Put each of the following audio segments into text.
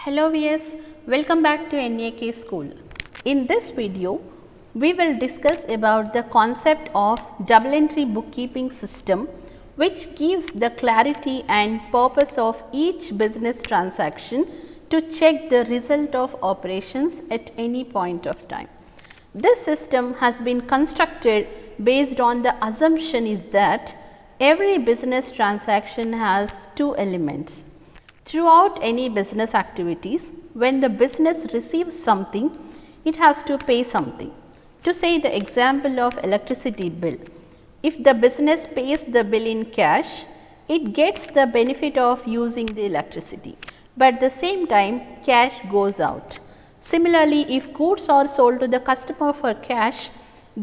Hello viewers, welcome back to NAK School. In this video, we will discuss about the concept of double entry bookkeeping system, which gives the clarity and purpose of each business transaction to check the result of operations at any point of time. This system has been constructed based on the assumption is that every business transaction has two elements. Throughout any business activities, when the business receives something, it has to pay something. To say the example of electricity bill, if the business pays the bill in cash, it gets the benefit of using the electricity, but at the same time cash goes out. Similarly, if goods are sold to the customer for cash,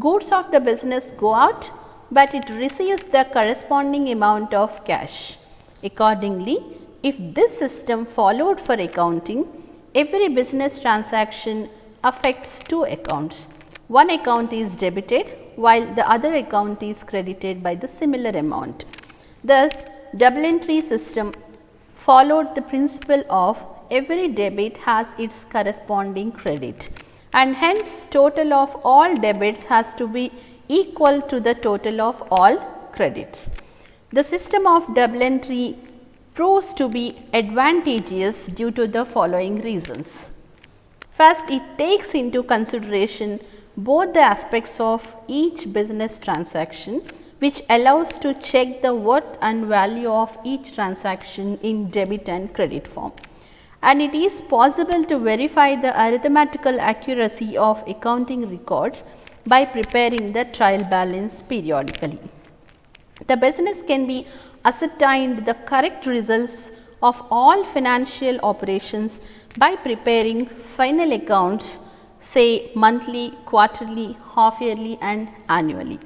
goods of the business go out, but it receives the corresponding amount of cash. Accordingly, if this system followed for accounting, every business transaction affects two accounts. One account is debited while the other account is credited by the similar amount. Thus, double entry system followed the principle of every debit has its corresponding credit, and hence total of all debits has to be equal to the total of all credits. The system of double entry proves to be advantageous due to the following reasons. First, it takes into consideration both the aspects of each business transaction, which allows to check the worth and value of each transaction in debit and credit form. And it is possible to verify the arithmetical accuracy of accounting records by preparing the trial balance periodically. The business can be ascertained the correct results of all financial operations by preparing final accounts, say monthly, quarterly, half yearly and annually.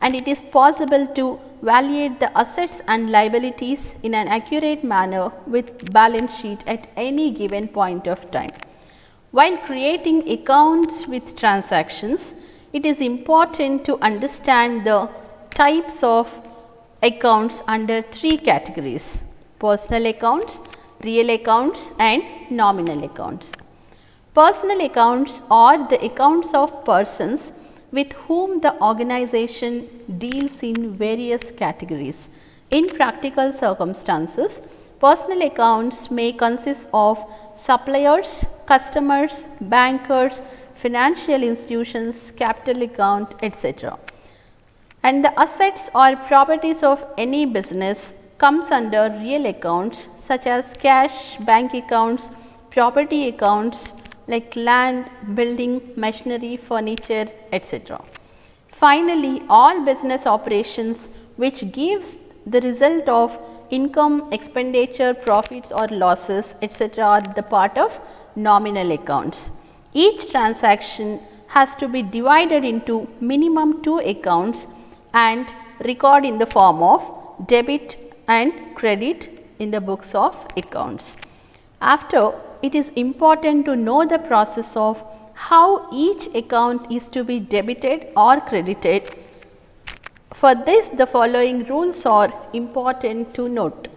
And it is possible to evaluate the assets and liabilities in an accurate manner with balance sheet at any given point of time. While creating accounts with transactions, it is important to understand the types of accounts under three categories: personal accounts, real accounts and nominal accounts. Personal accounts are the accounts of persons with whom the organization deals in various categories. In practical circumstances, personal accounts may consist of suppliers, customers, bankers, financial institutions, capital account, etc. And the assets or properties of any business comes under real accounts such as cash, bank accounts, property accounts like land, building, machinery, furniture, etc. Finally, all business operations which gives the result of income, expenditure, profits or losses, etc. are the part of nominal accounts. Each transaction has to be divided into minimum two accounts and record in the form of debit and credit in the books of accounts. After, it is important to know the process of how each account is to be debited or credited. For this, the following rules are important to note.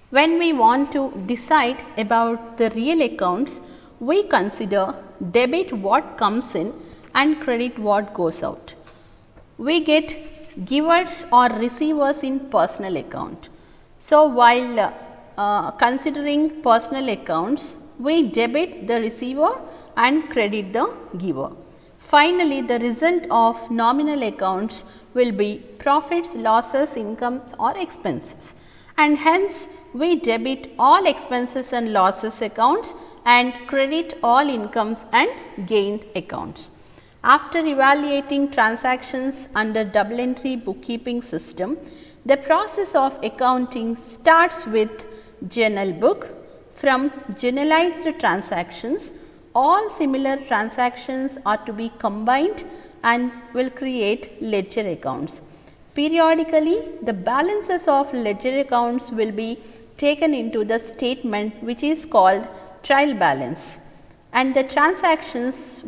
When we want to decide about the real accounts, we consider debit what comes in and credit what goes out. We get givers or receivers in personal account. So, while considering personal accounts, we debit the receiver and credit the giver. Finally, the result of nominal accounts will be profits, losses, income or expenses, and hence we debit all expenses and losses accounts and credit all incomes and gained accounts. After evaluating transactions under double entry bookkeeping system, the process of accounting starts with journal book. From generalized transactions, all similar transactions are to be combined and will create ledger accounts. Periodically, the balances of ledger accounts will be taken into the statement which is called trial balance, and the transactions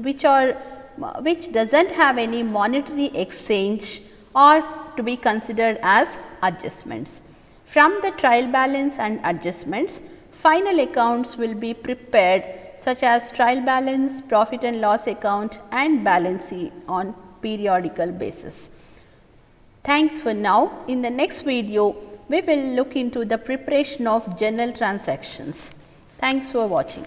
which does not have any monetary exchange are to be considered as adjustments. From the trial balance and adjustments, final accounts will be prepared such as trial balance, profit and loss account and balance sheet on periodical basis. Thanks for now. In the next video, we will look into the preparation of journal transactions. Thanks for watching.